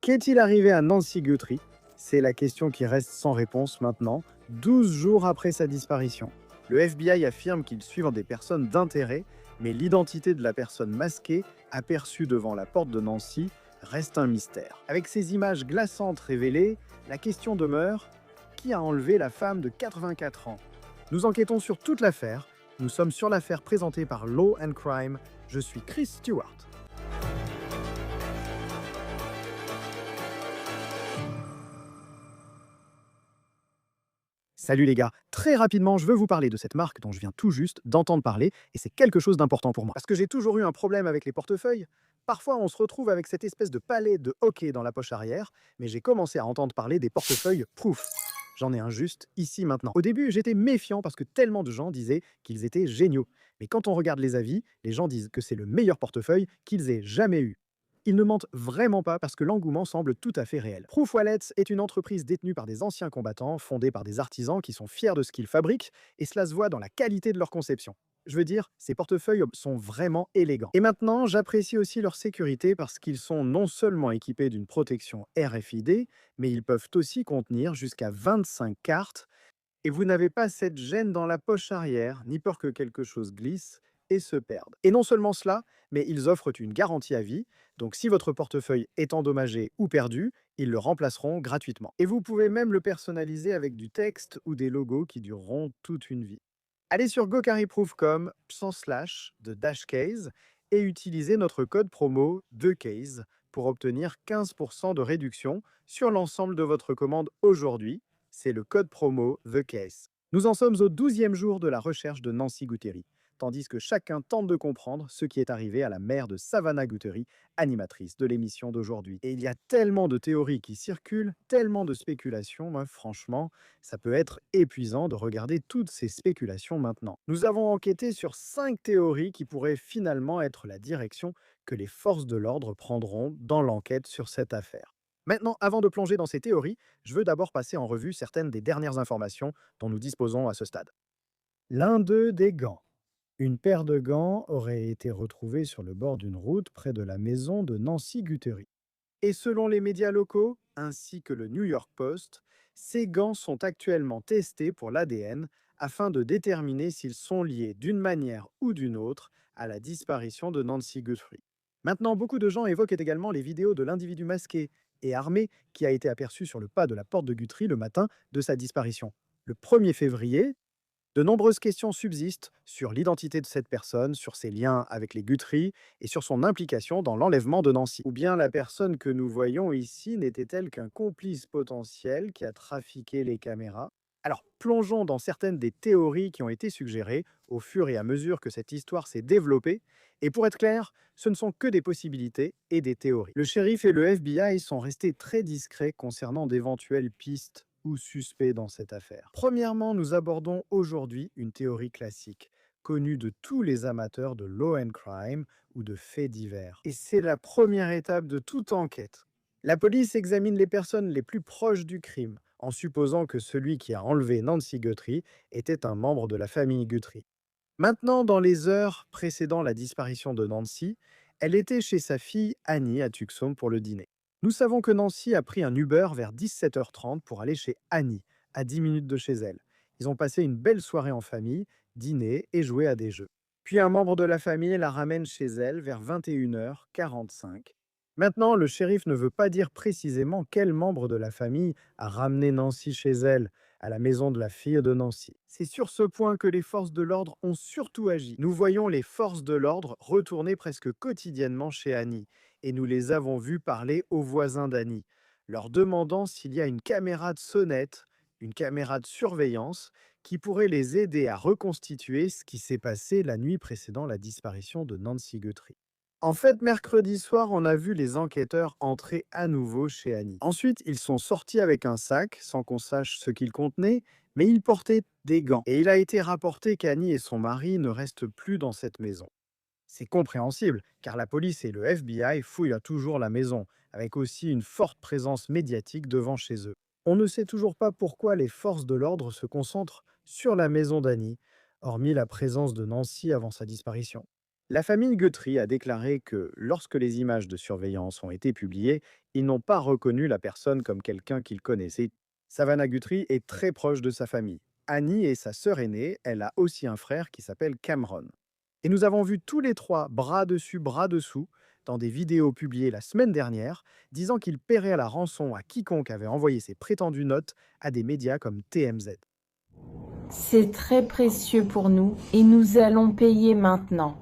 Qu'est-il arrivé à Nancy Guthrie? C'est la question qui reste sans réponse maintenant, 12 jours après sa disparition. Le FBI affirme qu'ils suivent des personnes d'intérêt, mais l'identité de la personne masquée, aperçue devant la porte de Nancy, reste un mystère. Avec ces images glaçantes révélées, la question demeure: qui a enlevé la femme de 84 ans? Nous enquêtons sur toute l'affaire. Nous sommes sur l'affaire présentée par Law and Crime. Je suis Chris Stewart. Salut les gars, très rapidement je veux vous parler de cette marque dont je viens tout juste d'entendre parler et c'est quelque chose d'important pour moi. Parce que j'ai toujours eu un problème avec les portefeuilles. Parfois on se retrouve avec cette espèce de palette de hockey dans la poche arrière, mais j'ai commencé à entendre parler des portefeuilles Proof. J'en ai un juste ici maintenant. Au début j'étais méfiant parce que tellement de gens disaient qu'ils étaient géniaux. Mais quand on regarde les avis, les gens disent que c'est le meilleur portefeuille qu'ils aient jamais eu. Ils ne mentent vraiment pas parce que l'engouement semble tout à fait réel. Proof Wallets est une entreprise détenue par des anciens combattants, fondée par des artisans qui sont fiers de ce qu'ils fabriquent, et cela se voit dans la qualité de leur conception. Je veux dire, ces portefeuilles sont vraiment élégants. Et maintenant, j'apprécie aussi leur sécurité parce qu'ils sont non seulement équipés d'une protection RFID, mais ils peuvent aussi contenir jusqu'à 25 cartes, et vous n'avez pas cette gêne dans la poche arrière, ni peur que quelque chose glisse et se perde. Et non seulement cela, mais ils offrent une garantie à vie, donc si votre portefeuille est endommagé ou perdu, ils le remplaceront gratuitement. Et vous pouvez même le personnaliser avec du texte ou des logos qui dureront toute une vie. Allez sur gocarryproof.com/de-case et utilisez notre code promo THECASE pour obtenir 15% de réduction sur l'ensemble de votre commande aujourd'hui. C'est le code promo THECASE. Nous en sommes au 12e jour de la recherche de Nancy Guthrie, tandis que chacun tente de comprendre ce qui est arrivé à la mère de Savannah Guthrie, animatrice de l'émission d'aujourd'hui. Et il y a tellement de théories qui circulent, tellement de spéculations, moi, franchement, ça peut être épuisant de regarder toutes ces spéculations maintenant. Nous avons enquêté sur 5 théories qui pourraient finalement être la direction que les forces de l'ordre prendront dans l'enquête sur cette affaire. Maintenant, avant de plonger dans ces théories, je veux d'abord passer en revue certaines des dernières informations dont nous disposons à ce stade. L'un d'eux des gants. Une paire de gants aurait été retrouvée sur le bord d'une route près de la maison de Nancy Guthrie. Et selon les médias locaux, ainsi que le New York Post, ces gants sont actuellement testés pour l'ADN afin de déterminer s'ils sont liés d'une manière ou d'une autre à la disparition de Nancy Guthrie. Maintenant, beaucoup de gens évoquent également les vidéos de l'individu masqué et armé qui a été aperçu sur le pas de la porte de Guthrie le matin de sa disparition. Le 1er février, de nombreuses questions subsistent sur l'identité de cette personne, sur ses liens avec les Guthrie et sur son implication dans l'enlèvement de Nancy. Ou bien la personne que nous voyons ici n'était-elle qu'un complice potentiel qui a trafiqué les caméras? Alors, plongeons dans certaines des théories qui ont été suggérées au fur et à mesure que cette histoire s'est développée. Et pour être clair, ce ne sont que des possibilités et des théories. Le shérif et le FBI sont restés très discrets concernant d'éventuelles pistes ou suspects dans cette affaire. Premièrement, nous abordons aujourd'hui une théorie classique, connue de tous les amateurs de law and crime ou de faits divers. Et c'est la première étape de toute enquête. La police examine les personnes les plus proches du crime, en supposant que celui qui a enlevé Nancy Guthrie était un membre de la famille Guthrie. Maintenant, dans les heures précédant la disparition de Nancy, elle était chez sa fille Annie à Tucson pour le dîner. Nous savons que Nancy a pris un Uber vers 17h30 pour aller chez Annie, à 10 minutes de chez elle. Ils ont passé une belle soirée en famille, dîné et joué à des jeux. Puis un membre de la famille la ramène chez elle vers 21h45. Maintenant, le shérif ne veut pas dire précisément quel membre de la famille a ramené Nancy chez elle, à la maison de la fille de Nancy. C'est sur ce point que les forces de l'ordre ont surtout agi. Nous voyons les forces de l'ordre retourner presque quotidiennement chez Annie, et nous les avons vus parler aux voisins d'Annie, leur demandant s'il y a une caméra de sonnette, une caméra de surveillance, qui pourrait les aider à reconstituer ce qui s'est passé la nuit précédant la disparition de Nancy Guthrie. En fait, mercredi soir, on a vu les enquêteurs entrer à nouveau chez Annie. Ensuite, ils sont sortis avec un sac, sans qu'on sache ce qu'il contenait, mais ils portaient des gants. Et il a été rapporté qu'Annie et son mari ne restent plus dans cette maison. C'est compréhensible, car la police et le FBI fouillent toujours la maison, avec aussi une forte présence médiatique devant chez eux. On ne sait toujours pas pourquoi les forces de l'ordre se concentrent sur la maison d'Annie, hormis la présence de Nancy avant sa disparition. La famille Guthrie a déclaré que lorsque les images de surveillance ont été publiées, ils n'ont pas reconnu la personne comme quelqu'un qu'ils connaissaient. Savannah Guthrie est très proche de sa famille. Annie est sa sœur aînée, elle a aussi un frère qui s'appelle Cameron. Et nous avons vu tous les trois, bras dessus, bras dessous, dans des vidéos publiées la semaine dernière, disant qu'ils paieraient à la rançon à quiconque avait envoyé ces prétendues notes à des médias comme TMZ. C'est très précieux pour nous et nous allons payer maintenant.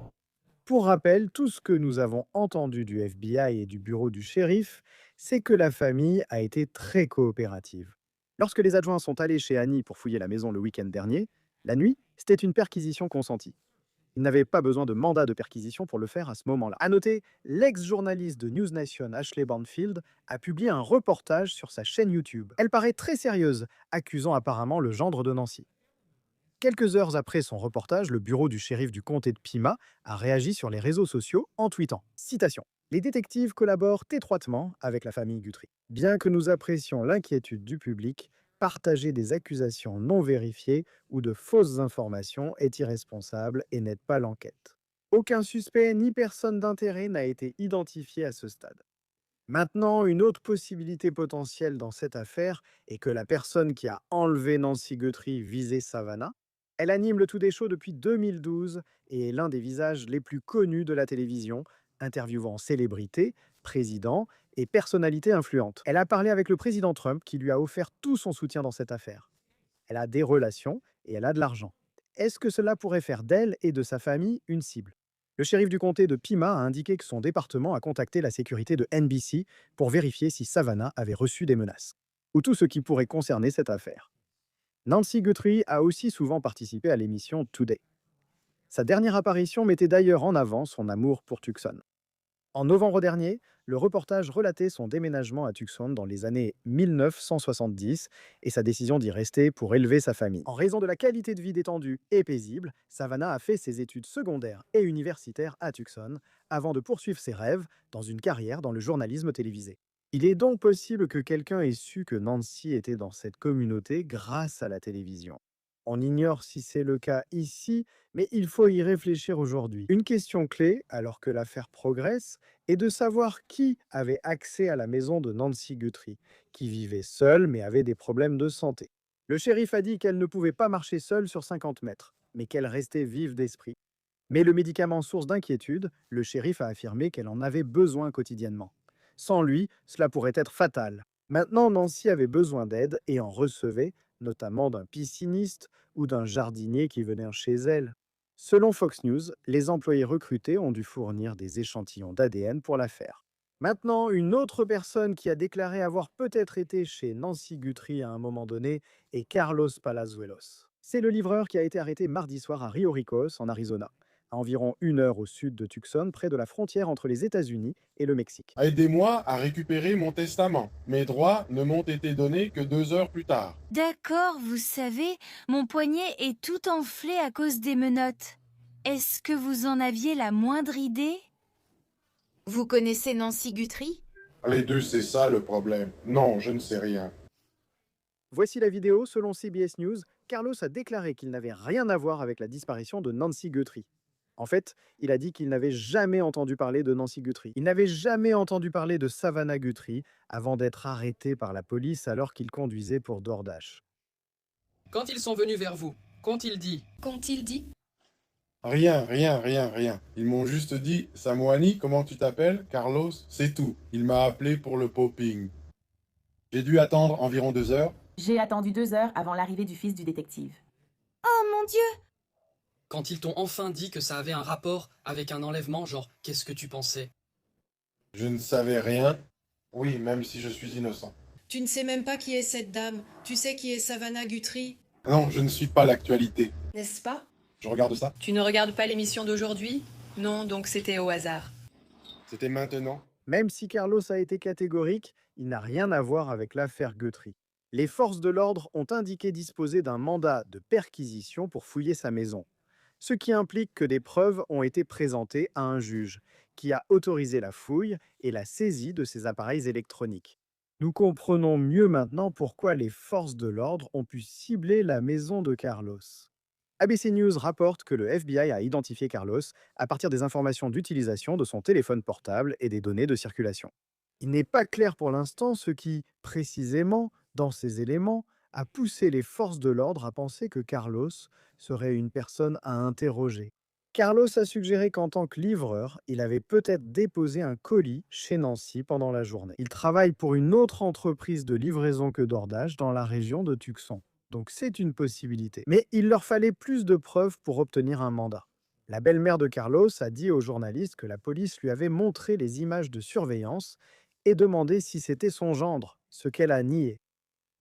Pour rappel, tout ce que nous avons entendu du FBI et du bureau du shérif, c'est que la famille a été très coopérative. Lorsque les adjoints sont allés chez Annie pour fouiller la maison le week-end dernier, la nuit, c'était une perquisition consentie. Ils n'avaient pas besoin de mandat de perquisition pour le faire à ce moment-là. À noter, l'ex-journaliste de News Nation Ashley Banfield a publié un reportage sur sa chaîne YouTube. Elle paraît très sérieuse, accusant apparemment le gendre de Nancy. Quelques heures après son reportage, le bureau du shérif du comté de Pima a réagi sur les réseaux sociaux en tweetant, citation, les détectives collaborent étroitement avec la famille Guthrie. Bien que nous apprécions l'inquiétude du public, partager des accusations non vérifiées ou de fausses informations est irresponsable et n'aide pas l'enquête. Aucun suspect ni personne d'intérêt n'a été identifié à ce stade. Maintenant, une autre possibilité potentielle dans cette affaire est que la personne qui a enlevé Nancy Guthrie visait Savannah. Elle anime le Today Show depuis 2012 et est l'un des visages les plus connus de la télévision, interviewant célébrités, présidents et personnalités influentes. Elle a parlé avec le président Trump qui lui a offert tout son soutien dans cette affaire. Elle a des relations et elle a de l'argent. Est-ce que cela pourrait faire d'elle et de sa famille une cible? Le shérif du comté de Pima a indiqué que son département a contacté la sécurité de NBC pour vérifier si Savannah avait reçu des menaces, ou tout ce qui pourrait concerner cette affaire. Nancy Guthrie a aussi souvent participé à l'émission Today. Sa dernière apparition mettait d'ailleurs en avant son amour pour Tucson. En novembre dernier, le reportage relatait son déménagement à Tucson dans les années 1970 et sa décision d'y rester pour élever sa famille. En raison de la qualité de vie détendue et paisible, Savannah a fait ses études secondaires et universitaires à Tucson avant de poursuivre ses rêves dans une carrière dans le journalisme télévisé. Il est donc possible que quelqu'un ait su que Nancy était dans cette communauté grâce à la télévision. On ignore si c'est le cas ici, mais il faut y réfléchir aujourd'hui. Une question clé, alors que l'affaire progresse, est de savoir qui avait accès à la maison de Nancy Guthrie, qui vivait seule mais avait des problèmes de santé. Le shérif a dit qu'elle ne pouvait pas marcher seule sur 50 mètres, mais qu'elle restait vive d'esprit. Mais le médicament source d'inquiétude, le shérif a affirmé qu'elle en avait besoin quotidiennement. Sans lui, cela pourrait être fatal. Maintenant, Nancy avait besoin d'aide et en recevait, notamment d'un pisciniste ou d'un jardinier qui venait chez elle. Selon Fox News, les employés recrutés ont dû fournir des échantillons d'ADN pour l'affaire. Maintenant, une autre personne qui a déclaré avoir peut-être été chez Nancy Guthrie à un moment donné est Carlos Palazuelos. C'est le livreur qui a été arrêté mardi soir à Rio Ricos, en Arizona, à environ 1 heure au sud de Tucson, près de la frontière entre les États-Unis et le Mexique. Aidez-moi à récupérer mon testament. Mes droits ne m'ont été donnés que 2 heures plus tard. D'accord, vous savez, mon poignet est tout enflé à cause des menottes. Est-ce que vous en aviez la moindre idée? Vous connaissez Nancy Guthrie? Les deux, c'est ça le problème. Non, je ne sais rien. Voici la vidéo. Selon CBS News, Carlos a déclaré qu'il n'avait rien à voir avec la disparition de Nancy Guthrie. En fait, il a dit qu'il n'avait jamais entendu parler de Nancy Guthrie. Il n'avait jamais entendu parler de Savannah Guthrie avant d'être arrêté par la police alors qu'il conduisait pour DoorDash. Quand ils sont venus vers vous, qu'ont-ils dit? Qu'ont-ils dit? Rien, rien, rien, rien. Ils m'ont juste dit, Samoani, comment tu t'appelles? Carlos, c'est tout. Il m'a appelé pour le popping. J'ai dû attendre environ 2 heures. J'ai attendu 2 heures avant l'arrivée du fils du détective. Oh mon Dieu! Quand ils t'ont enfin dit que ça avait un rapport avec un enlèvement, genre, qu'est-ce que tu pensais? Je ne savais rien. Oui, même si je suis innocent. Tu ne sais même pas qui est cette dame. Tu sais qui est Savannah Guthrie, Non, je ne suis pas l'actualité. n'est-ce pas? Je regarde ça. Tu ne regardes pas l'émission d'aujourd'hui? Non, donc c'était au hasard. C'était maintenant. Même si Carlos a été catégorique, il n'a rien à voir avec l'affaire Guthrie. Les forces de l'ordre ont indiqué disposer d'un mandat de perquisition pour fouiller sa maison, ce qui implique que des preuves ont été présentées à un juge, qui a autorisé la fouille et la saisie de ces appareils électroniques. Nous comprenons mieux maintenant pourquoi les forces de l'ordre ont pu cibler la maison de Carlos. ABC News rapporte que le FBI a identifié Carlos à partir des informations d'utilisation de son téléphone portable et des données de circulation. Il n'est pas clair pour l'instant ce qui, précisément, dans ces éléments, a poussé les forces de l'ordre à penser que Carlos serait une personne à interroger. Carlos a suggéré qu'en tant que livreur, il avait peut-être déposé un colis chez Nancy pendant la journée. Il travaille pour une autre entreprise de livraison que d'ordage dans la région de Tucson. Donc c'est une possibilité. Mais il leur fallait plus de preuves pour obtenir un mandat. La belle-mère de Carlos a dit aux journalistes que la police lui avait montré les images de surveillance et demandé si c'était son gendre, ce qu'elle a nié.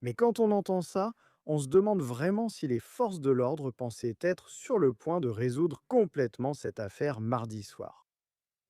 Mais quand on entend ça, on se demande vraiment si les forces de l'ordre pensaient être sur le point de résoudre complètement cette affaire mardi soir.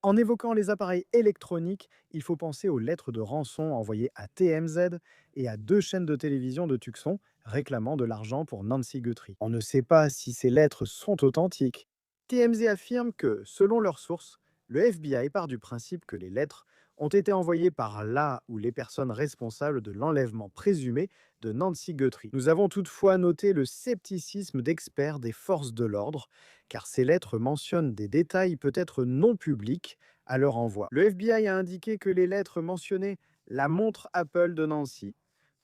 En évoquant les appareils électroniques, il faut penser aux lettres de rançon envoyées à TMZ et à 2 chaînes de télévision de Tucson réclamant de l'argent pour Nancy Guthrie. On ne sait pas si ces lettres sont authentiques. TMZ affirme que, selon leurs sources, le FBI part du principe que les lettres ont été envoyées par là ou les personnes responsables de l'enlèvement présumé de Nancy Guthrie. Nous avons toutefois noté le scepticisme d'experts des forces de l'ordre, car ces lettres mentionnent des détails peut-être non publics à leur envoi. Le FBI a indiqué que les lettres mentionnaient la montre Apple de Nancy,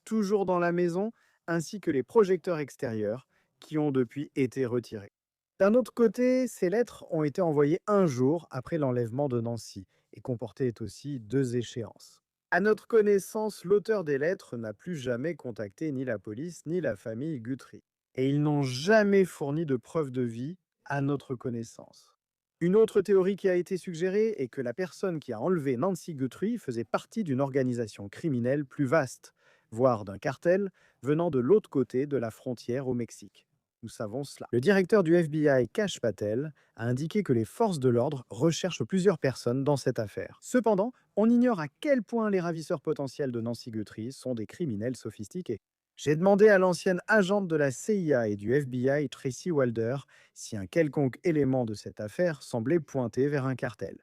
toujours dans la maison, ainsi que les projecteurs extérieurs, qui ont depuis été retirés. D'un autre côté, ces lettres ont été envoyées un jour après l'enlèvement de Nancy et comportaient aussi 2 échéances. À notre connaissance, l'auteur des lettres n'a plus jamais contacté ni la police ni la famille Guthrie. Et ils n'ont jamais fourni de preuves de vie à notre connaissance. Une autre théorie qui a été suggérée est que la personne qui a enlevé Nancy Guthrie faisait partie d'une organisation criminelle plus vaste, voire d'un cartel venant de l'autre côté de la frontière au Mexique. Nous savons cela. Le directeur du FBI, Kash Patel, a indiqué que les forces de l'ordre recherchent plusieurs personnes dans cette affaire. Cependant, on ignore à quel point les ravisseurs potentiels de Nancy Guthrie sont des criminels sophistiqués. J'ai demandé à l'ancienne agente de la CIA et du FBI, Tracy Walder, si un quelconque élément de cette affaire semblait pointer vers un cartel.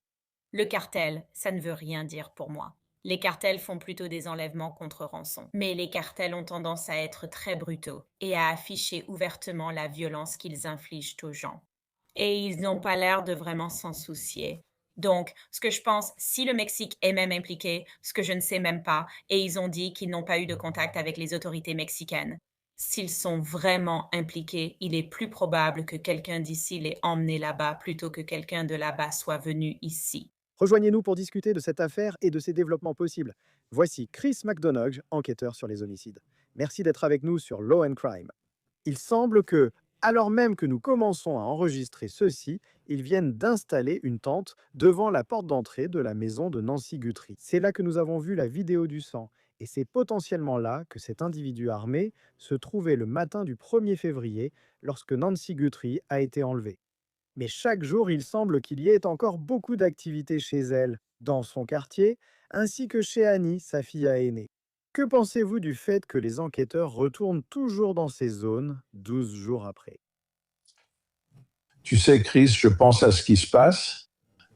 Le cartel, ça ne veut rien dire pour moi. Les cartels font plutôt des enlèvements contre rançon. Mais les cartels ont tendance à être très brutaux et à afficher ouvertement la violence qu'ils infligent aux gens. Et ils n'ont pas l'air de vraiment s'en soucier. Donc, ce que je pense, si le Mexique est même impliqué, ce que je ne sais même pas, et ils ont dit qu'ils n'ont pas eu de contact avec les autorités mexicaines. S'ils sont vraiment impliqués, il est plus probable que quelqu'un d'ici l'ait emmené là-bas plutôt que quelqu'un de là-bas soit venu ici. Rejoignez-nous pour discuter de cette affaire et de ses développements possibles. Voici Chris McDonough, enquêteur sur les homicides. Merci d'être avec nous sur Law and Crime. Il semble que, alors même que nous commençons à enregistrer ceci, ils viennent d'installer une tente devant la porte d'entrée de la maison de Nancy Guthrie. C'est là que nous avons vu la vidéo du sang, et c'est potentiellement là que cet individu armé se trouvait le matin du 1er février lorsque Nancy Guthrie a été enlevée. Mais chaque jour, il semble qu'il y ait encore beaucoup d'activités chez elle, dans son quartier, ainsi que chez Annie, sa fille aînée. Que pensez-vous du fait que les enquêteurs retournent toujours dans ces zones 12 jours après? Tu sais, Chris, je pense à ce qui se passe.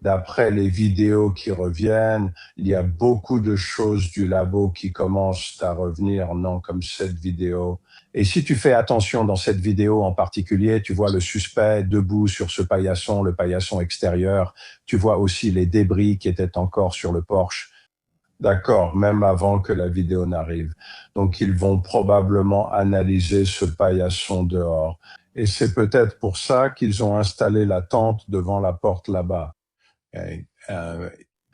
D'après les vidéos qui reviennent, il y a beaucoup de choses du labo qui commencent à revenir, non comme cette vidéo. Et si tu fais attention dans cette vidéo en particulier, tu vois le suspect debout sur ce paillasson, le paillasson extérieur. Tu vois aussi les débris qui étaient encore sur le porche. D'accord, même avant que la vidéo n'arrive. Donc, ils vont probablement analyser ce paillasson dehors. Et c'est peut-être pour ça qu'ils ont installé la tente devant la porte là-bas. Okay.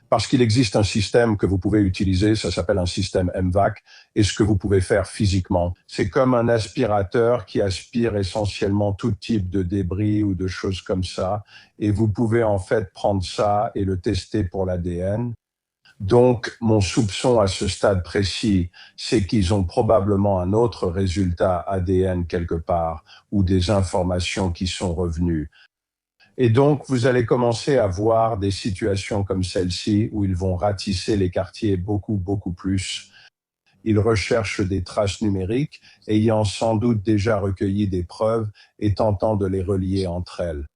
Parce qu'il existe un système que vous pouvez utiliser, ça s'appelle un système MVAC, et ce que vous pouvez faire physiquement, c'est comme un aspirateur qui aspire essentiellement tout type de débris ou de choses comme ça, et vous pouvez en fait prendre ça et le tester pour l'ADN. Donc, mon soupçon à ce stade précis, c'est qu'ils ont probablement un autre résultat ADN quelque part, ou des informations qui sont revenues. Et donc, vous allez commencer à voir des situations comme celle-ci où ils vont ratisser les quartiers beaucoup, beaucoup plus. Ils recherchent des traces numériques, ayant sans doute déjà recueilli des preuves et tentant de les relier entre elles.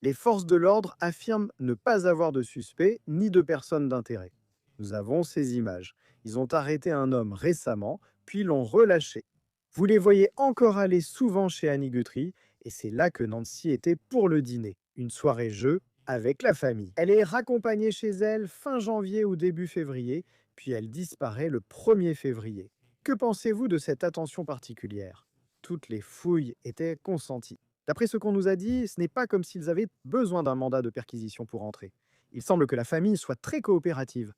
Les forces de l'ordre affirment ne pas avoir de suspects ni de personnes d'intérêt. Nous avons ces images. Ils ont arrêté un homme récemment, puis l'ont relâché. Vous les voyez encore aller souvent chez Annie Guthrie Et c'est là que Nancy était pour le dîner, une soirée jeu avec la famille. Elle est raccompagnée chez elle fin janvier ou début février, puis elle disparaît le 1er février. Que pensez-vous de cette attention particulière? Toutes les fouilles étaient consenties. D'après ce qu'on nous a dit, ce n'est pas comme s'ils avaient besoin d'un mandat de perquisition pour entrer. Il semble que la famille soit très coopérative.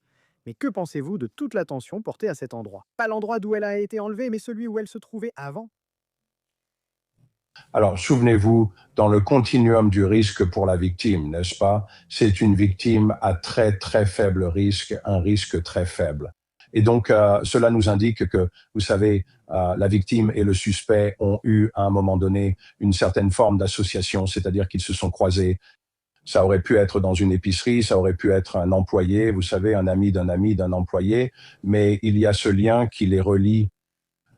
Mais que pensez-vous de toute l'attention portée à cet endroit? Pas l'endroit d'où elle a été enlevée, mais celui où elle se trouvait avant. Alors, souvenez-vous, dans le continuum du risque pour la victime, n'est-ce pas? C'est une victime à très, très faible risque, un risque très faible. Et donc, cela nous indique que, vous savez, la victime et le suspect ont eu, à un moment donné, une certaine forme d'association, c'est-à-dire qu'ils se sont croisés. Ça aurait pu être dans une épicerie, ça aurait pu être un employé, vous savez, un ami d'un employé, mais il y a ce lien qui les relie.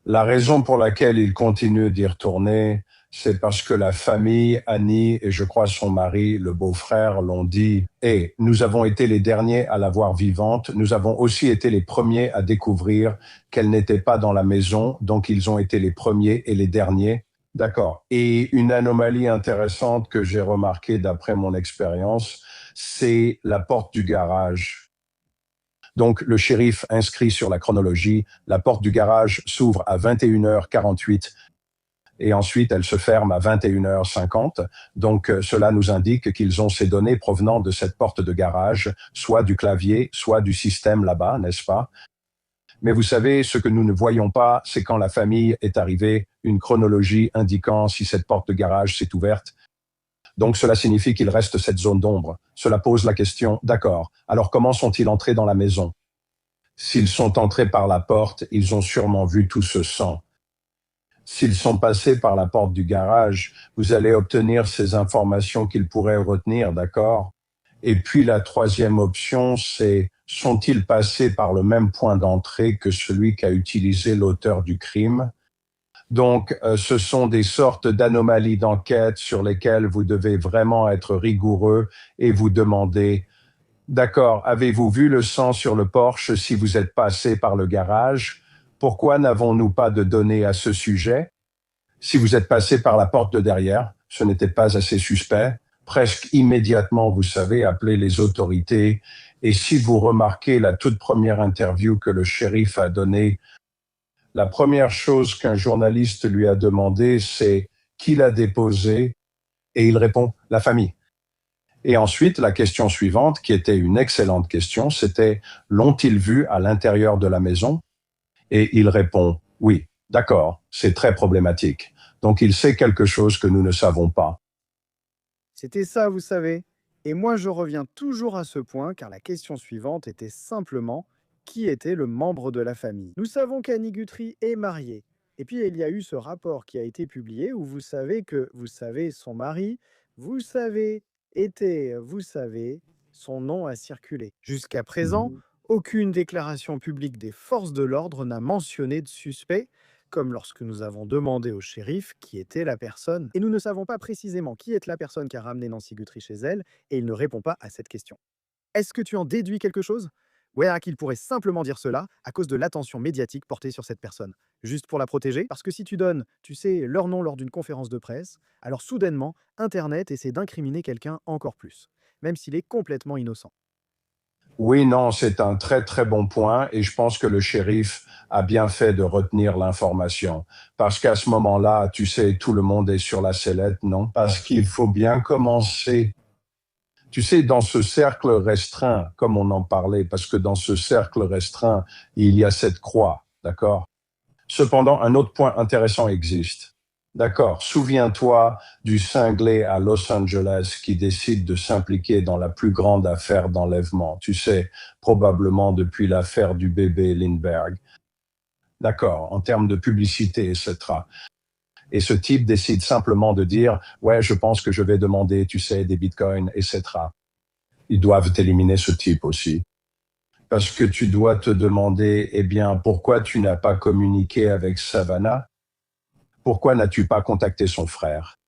La raison pour laquelle il continue d'y retourner, c'est parce que la famille, Annie et je crois son mari, le beau-frère, l'ont dit. Et nous avons été les derniers à la voir vivante. Nous avons aussi été les premiers à découvrir qu'elle n'était pas dans la maison. Donc, ils ont été les premiers et les derniers. D'accord. Et une anomalie intéressante que j'ai remarquée d'après mon expérience, c'est la porte du garage. Donc, le shérif inscrit sur la chronologie, la porte du garage s'ouvre à 21h48 et ensuite elle se ferme à 21h50. Donc, cela nous indique qu'ils ont ces données provenant de cette porte de garage, soit du clavier, soit du système là-bas, n'est-ce pas? Mais vous savez, ce que nous ne voyons pas, c'est quand la famille est arrivée, une chronologie indiquant si cette porte de garage s'est ouverte. Donc cela signifie qu'il reste cette zone d'ombre. Cela pose la question, d'accord, alors comment sont-ils entrés dans la maison? S'ils sont entrés par la porte, ils ont sûrement vu tout ce sang. S'ils sont passés par la porte du garage, vous allez obtenir ces informations qu'ils pourraient retenir, d'accord? Et puis la troisième option, c'est sont-ils passés par le même point d'entrée que celui qu'a utilisé l'auteur du crime? Donc, ce sont des sortes d'anomalies d'enquête sur lesquelles vous devez vraiment être rigoureux et vous demander, d'accord, avez-vous vu le sang sur le porche si vous êtes passé par le garage? Pourquoi n'avons-nous pas de données à ce sujet? Si vous êtes passé par la porte de derrière, ce n'était pas assez suspect. Presque immédiatement, vous savez, appelez les autorités. Et si vous remarquez la toute première interview que le shérif a donnée, la première chose qu'un journaliste lui a demandé, c'est qui l'a déposé, et il répond la famille. Et ensuite, la question suivante, qui était une excellente question, c'était l'ont-ils vu à l'intérieur de la maison? Et il répond oui, d'accord, c'est très problématique. Donc il sait quelque chose que nous ne savons pas. C'était ça, vous savez. Et moi, je reviens toujours à ce point, car la question suivante était simplement qui était le membre de la famille. Nous savons qu'Annie Guthrie est mariée. Et puis, il y a eu ce rapport qui a été publié où vous savez que, vous savez, son mari, vous savez, était, vous savez, son nom a circulé. Jusqu'à présent, aucune déclaration publique des forces de l'ordre n'a mentionné de suspect, comme lorsque nous avons demandé au shérif qui était la personne. Et nous ne savons pas précisément qui est la personne qui a ramené Nancy Guthrie chez elle, et il ne répond pas à cette question. Est-ce que tu en déduis quelque chose? Qu'il pourrait simplement dire cela à cause de l'attention médiatique portée sur cette personne. Juste pour la protéger, parce que si tu donnes, tu sais, leur nom lors d'une conférence de presse, alors soudainement, Internet essaie d'incriminer quelqu'un encore plus, même s'il est complètement innocent. Oui, non, c'est un très très bon point et je pense que le shérif a bien fait de retenir l'information. Parce qu'à ce moment-là, tu sais, tout le monde est sur la sellette, non? Parce qu'il faut bien commencer. Tu sais, dans ce cercle restreint, comme on en parlait, parce que dans ce cercle restreint, il y a cette croix, d'accord? Cependant, un autre point intéressant existe. D'accord, souviens-toi du cinglé à Los Angeles qui décide de s'impliquer dans la plus grande affaire d'enlèvement. Tu sais, probablement depuis l'affaire du bébé Lindbergh. D'accord, en termes de publicité, etc. Et ce type décide simplement de dire « Ouais, je pense que je vais demander, tu sais, des bitcoins, etc. » Ils doivent éliminer ce type aussi. Parce que tu dois te demander, eh bien, pourquoi tu n'as pas communiqué avec Savannah? Pourquoi n'as-tu pas contacté son frère?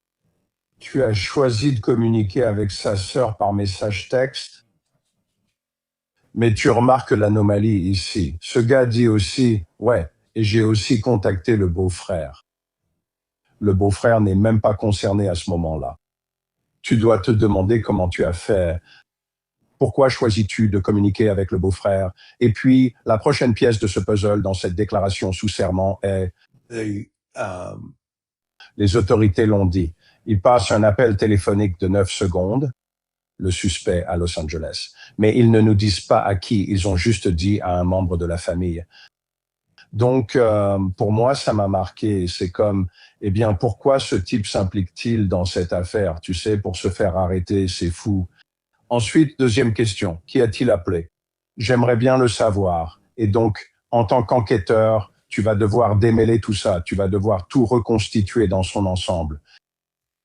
Tu as choisi de communiquer avec sa sœur par message texte. Mais tu remarques l'anomalie ici. Ce gars dit aussi, ouais, et j'ai aussi contacté le beau-frère. Le beau-frère n'est même pas concerné à ce moment-là. Tu dois te demander comment tu as fait. Pourquoi choisis-tu de communiquer avec le beau-frère? Et puis, la prochaine pièce de ce puzzle dans cette déclaration sous serment est les autorités l'ont dit. Ils passent un appel téléphonique de 9 secondes, le suspect à Los Angeles. Mais ils ne nous disent pas à qui, ils ont juste dit à un membre de la famille. Donc, pour moi, ça m'a marqué. C'est comme, eh bien, pourquoi ce type s'implique-t-il dans cette affaire? Tu sais, pour se faire arrêter, c'est fou. Ensuite, deuxième question, qui a-t-il appelé? J'aimerais bien le savoir. Et donc, en tant qu'enquêteur, tu vas devoir démêler tout ça. Tu vas devoir tout reconstituer dans son ensemble.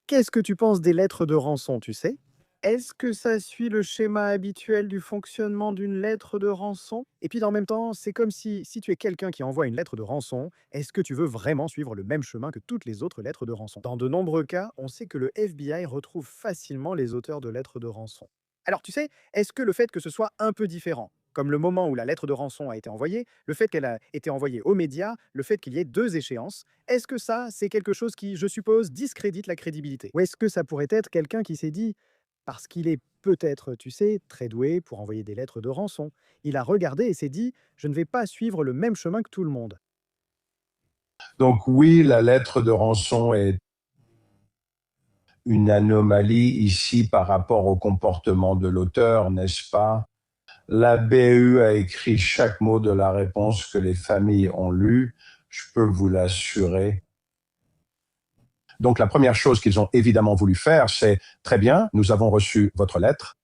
Qu'est-ce que tu penses des lettres de rançon, tu sais? Est-ce que ça suit le schéma habituel du fonctionnement d'une lettre de rançon? Et puis en même temps, c'est comme si tu es quelqu'un qui envoie une lettre de rançon, est-ce que tu veux vraiment suivre le même chemin que toutes les autres lettres de rançon? Dans de nombreux cas, on sait que le FBI retrouve facilement les auteurs de lettres de rançon. Alors tu sais, est-ce que le fait que ce soit un peu différent, comme le moment où la lettre de rançon a été envoyée, le fait qu'elle a été envoyée aux médias, le fait qu'il y ait deux échéances, est-ce que ça, c'est quelque chose qui, je suppose, discrédite la crédibilité? Ou est-ce que ça pourrait être quelqu'un qui s'est dit, parce qu'il est peut-être, tu sais, très doué pour envoyer des lettres de rançon, il a regardé et s'est dit, je ne vais pas suivre le même chemin que tout le monde. Donc oui, la lettre de rançon est une anomalie ici par rapport au comportement de l'auteur, n'est-ce pas? La BU a écrit chaque mot de la réponse que les familles ont lue, je peux vous l'assurer. Donc la première chose qu'ils ont évidemment voulu faire, c'est « Très bien, nous avons reçu votre lettre ».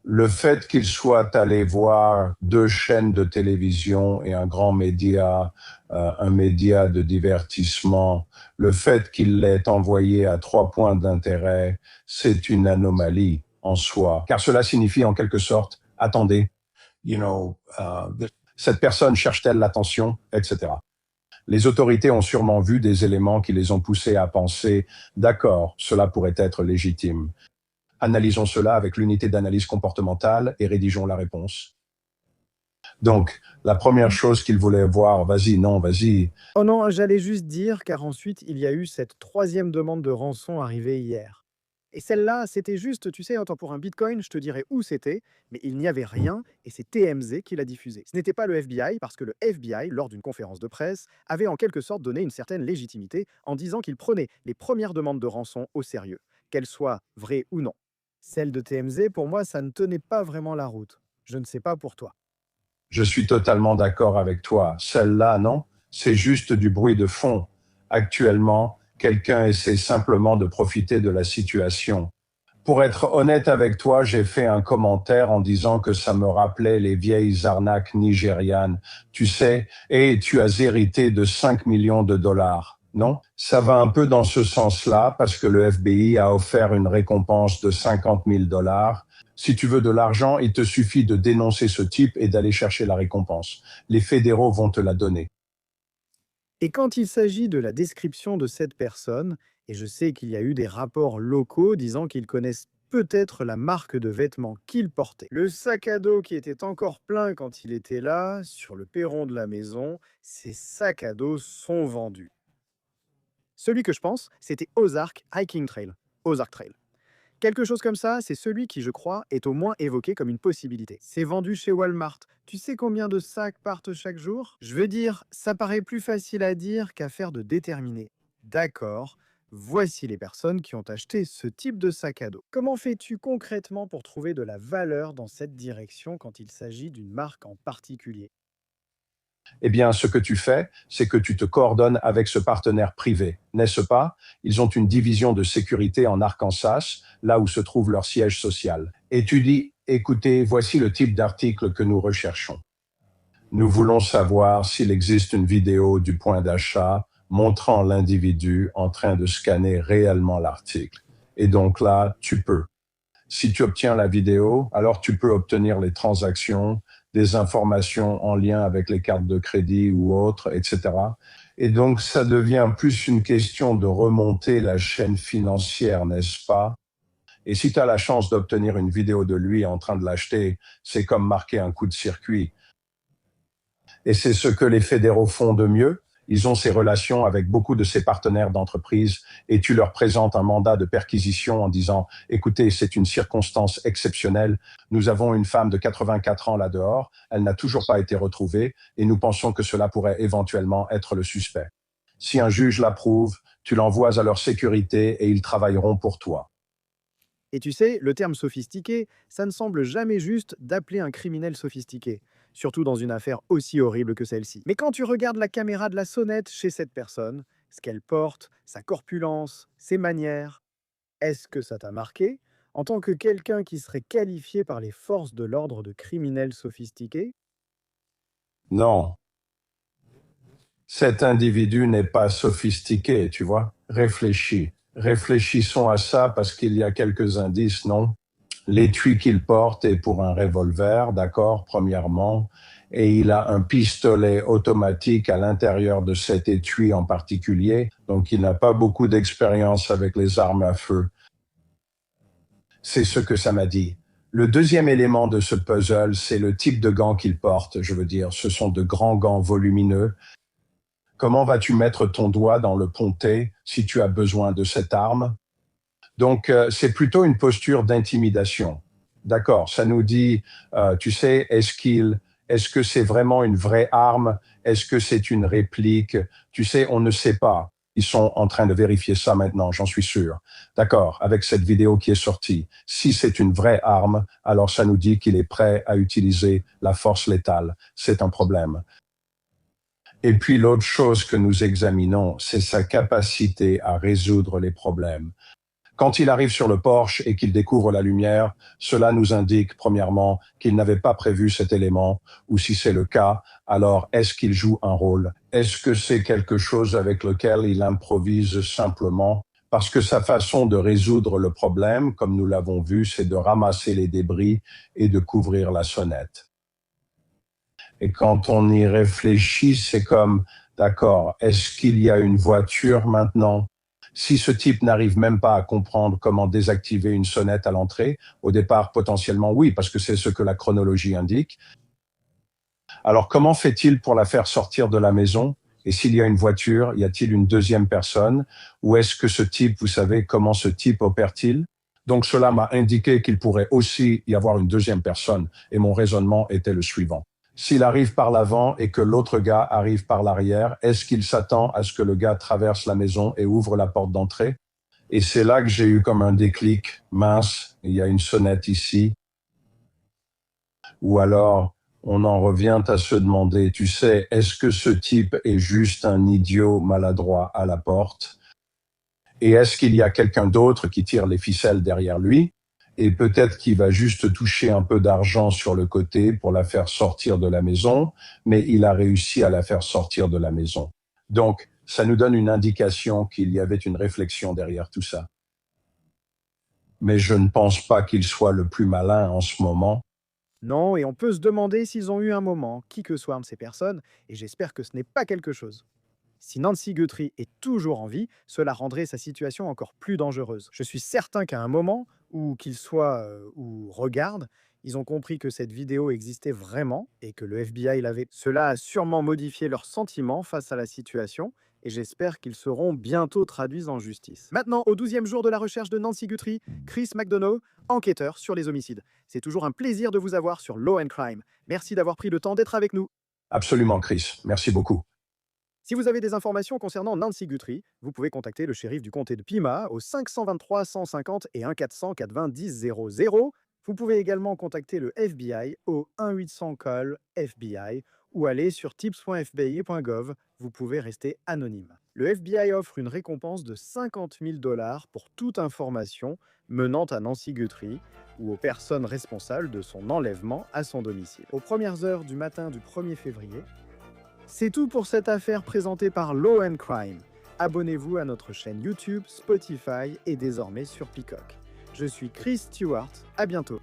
Le fait qu'ils soient allés voir 2 chaînes de télévision et un grand média, un média de divertissement, le fait qu'ils l'aient envoyé à 3 points d'intérêt, c'est une anomalie en soi. Car cela signifie en quelque sorte, attendez, cette personne cherche-t-elle l'attention, etc. Les autorités ont sûrement vu des éléments qui les ont poussés à penser « D'accord, cela pourrait être légitime ». Analysons cela avec l'unité d'analyse comportementale et rédigeons la réponse. Donc, la première chose qu'ils voulaient voir, vas-y, non, vas-y. Oh non, j'allais juste dire, car ensuite, il y a eu cette 3e demande de rançon arrivée hier. Et celle-là, c'était juste, tu sais, autant pour un bitcoin, je te dirais où c'était, mais il n'y avait rien, et c'est TMZ qui l'a diffusé. Ce n'était pas le FBI, parce que le FBI, lors d'une conférence de presse, avait en quelque sorte donné une certaine légitimité en disant qu'il prenait les premières demandes de rançon au sérieux, qu'elles soient vraies ou non. Celle de TMZ, pour moi, ça ne tenait pas vraiment la route. Je ne sais pas pour toi. Je suis totalement d'accord avec toi. Celle-là, non, c'est juste du bruit de fond. Actuellement, quelqu'un essaie simplement de profiter de la situation. Pour être honnête avec toi, j'ai fait un commentaire en disant que ça me rappelait les vieilles arnaques nigérianes. Tu sais, et tu as hérité de 5 millions de dollars. Non, ça va un peu dans ce sens-là parce que le FBI a offert une récompense de 50 000 dollars. Si tu veux de l'argent, il te suffit de dénoncer ce type et d'aller chercher la récompense. Les fédéraux vont te la donner. Et quand il s'agit de la description de cette personne, et je sais qu'il y a eu des rapports locaux disant qu'ils connaissent peut-être la marque de vêtements qu'il portait. Le sac à dos qui était encore plein quand il était là, sur le perron de la maison, ces sacs à dos sont vendus. Celui que je pense, c'était Ozark Hiking Trail. Ozark Trail. Quelque chose comme ça, c'est celui qui, je crois, est au moins évoqué comme une possibilité. C'est vendu chez Walmart. Tu sais combien de sacs partent chaque jour? Je veux dire, ça paraît plus facile à dire qu'à faire de déterminer. D'accord, voici les personnes qui ont acheté ce type de sac à dos. Comment fais-tu concrètement pour trouver de la valeur dans cette direction quand il s'agit d'une marque en particulier? Eh bien, ce que tu fais, c'est que tu te coordonnes avec ce partenaire privé, n'est-ce pas? Ils ont une division de sécurité en Arkansas, là où se trouve leur siège social. Et tu dis, écoutez, voici le type d'article que nous recherchons. Nous voulons savoir s'il existe une vidéo du point d'achat montrant l'individu en train de scanner réellement l'article. Et donc là, tu peux. Si tu obtiens la vidéo, alors tu peux obtenir les transactions, des informations en lien avec les cartes de crédit ou autres, etc. Et donc, ça devient plus une question de remonter la chaîne financière, n'est-ce pas? Et si tu as la chance d'obtenir une vidéo de lui en train de l'acheter, c'est comme marquer un coup de circuit. Et c'est ce que les fédéraux font de mieux. Ils ont ces relations avec beaucoup de ces partenaires d'entreprise et tu leur présentes un mandat de perquisition en disant « Écoutez, c'est une circonstance exceptionnelle. Nous avons une femme de 84 ans là-dehors. Elle n'a toujours pas été retrouvée et nous pensons que cela pourrait éventuellement être le suspect. Si un juge l'approuve, tu l'envoies à leur sécurité et ils travailleront pour toi. » Et tu sais, le terme sophistiqué, ça ne semble jamais juste d'appeler un criminel sophistiqué, surtout dans une affaire aussi horrible que celle-ci. Mais quand tu regardes la caméra de la sonnette chez cette personne, ce qu'elle porte, sa corpulence, ses manières, est-ce que ça t'a marqué en tant que quelqu'un qui serait qualifié par les forces de l'ordre de criminel sophistiqué? Non, cet individu n'est pas sophistiqué, tu vois. Réfléchis. Réfléchissons à ça parce qu'il y a quelques indices, non? L'étui qu'il porte est pour un revolver, d'accord, premièrement, et il a un pistolet automatique à l'intérieur de cet étui en particulier, donc il n'a pas beaucoup d'expérience avec les armes à feu. C'est ce que ça m'a dit. Le deuxième élément de ce puzzle, c'est le type de gants qu'il porte. Je veux dire, ce sont de grands gants volumineux. Comment vas-tu mettre ton doigt dans le pontet si tu as besoin de cette arme? Donc, c'est plutôt une posture d'intimidation. D'accord, ça nous dit, tu sais, est-ce que c'est vraiment une vraie arme? Est-ce que c'est une réplique? Tu sais, on ne sait pas. Ils sont en train de vérifier ça maintenant, j'en suis sûr. D'accord, avec cette vidéo qui est sortie. Si c'est une vraie arme, alors ça nous dit qu'il est prêt à utiliser la force létale. C'est un problème. Et puis l'autre chose que nous examinons, c'est sa capacité à résoudre les problèmes. Quand il arrive sur le porche et qu'il découvre la lumière, cela nous indique, premièrement, qu'il n'avait pas prévu cet élément, ou si c'est le cas, alors est-ce qu'il joue un rôle? Est-ce que c'est quelque chose avec lequel il improvise simplement? Parce que sa façon de résoudre le problème, comme nous l'avons vu, c'est de ramasser les débris et de couvrir la sonnette. Et quand on y réfléchit, c'est comme, d'accord, est-ce qu'il y a une voiture maintenant? Si ce type n'arrive même pas à comprendre comment désactiver une sonnette à l'entrée, au départ, potentiellement oui, parce que c'est ce que la chronologie indique. Alors, comment fait-il pour la faire sortir de la maison? Et s'il y a une voiture, y a-t-il une deuxième personne? Ou est-ce que ce type, vous savez, comment ce type opère-t-il? Donc, cela m'a indiqué qu'il pourrait aussi y avoir une deuxième personne. Et mon raisonnement était le suivant. S'il arrive par l'avant et que l'autre gars arrive par l'arrière, est-ce qu'il s'attend à ce que le gars traverse la maison et ouvre la porte d'entrée? Et c'est là que j'ai eu comme un déclic. Mince, il y a une sonnette ici. Ou alors, on en revient à se demander, tu sais, est-ce que ce type est juste un idiot maladroit à la porte? Et est-ce qu'il y a quelqu'un d'autre qui tire les ficelles derrière lui? Et peut-être qu'il va juste toucher un peu d'argent sur le côté pour la faire sortir de la maison, mais il a réussi à la faire sortir de la maison. Donc, ça nous donne une indication qu'il y avait une réflexion derrière tout ça. Mais je ne pense pas qu'il soit le plus malin en ce moment. Non, et on peut se demander s'ils ont eu un moment, qui que soit un de ces personnes, et j'espère que ce n'est pas quelque chose. Si Nancy Guthrie est toujours en vie, cela rendrait sa situation encore plus dangereuse. Je suis certain qu'à un moment, où qu'ils soient ou regardent, ils ont compris que cette vidéo existait vraiment et que le FBI l'avait. Cela a sûrement modifié leurs sentiments face à la situation et j'espère qu'ils seront bientôt traduits en justice. Maintenant, au 12e jour de la recherche de Nancy Guthrie, Chris McDonough, enquêteur sur les homicides. C'est toujours un plaisir de vous avoir sur Law and Crime. Merci d'avoir pris le temps d'être avec nous. Absolument, Chris. Merci beaucoup. Si vous avez des informations concernant Nancy Guthrie, vous pouvez contacter le shérif du comté de Pima au 523 150 et 1 400 90 00. Vous pouvez également contacter le FBI au 1-800-CALL-FBI ou aller sur tips.fbi.gov. Vous pouvez rester anonyme. Le FBI offre une récompense de 50 000 $ pour toute information menant à Nancy Guthrie ou aux personnes responsables de son enlèvement à son domicile. Aux premières heures du matin du 1er février, c'est tout pour cette affaire présentée par Law and Crime. Abonnez-vous à notre chaîne YouTube, Spotify et désormais sur Peacock. Je suis Chris Stewart, à bientôt.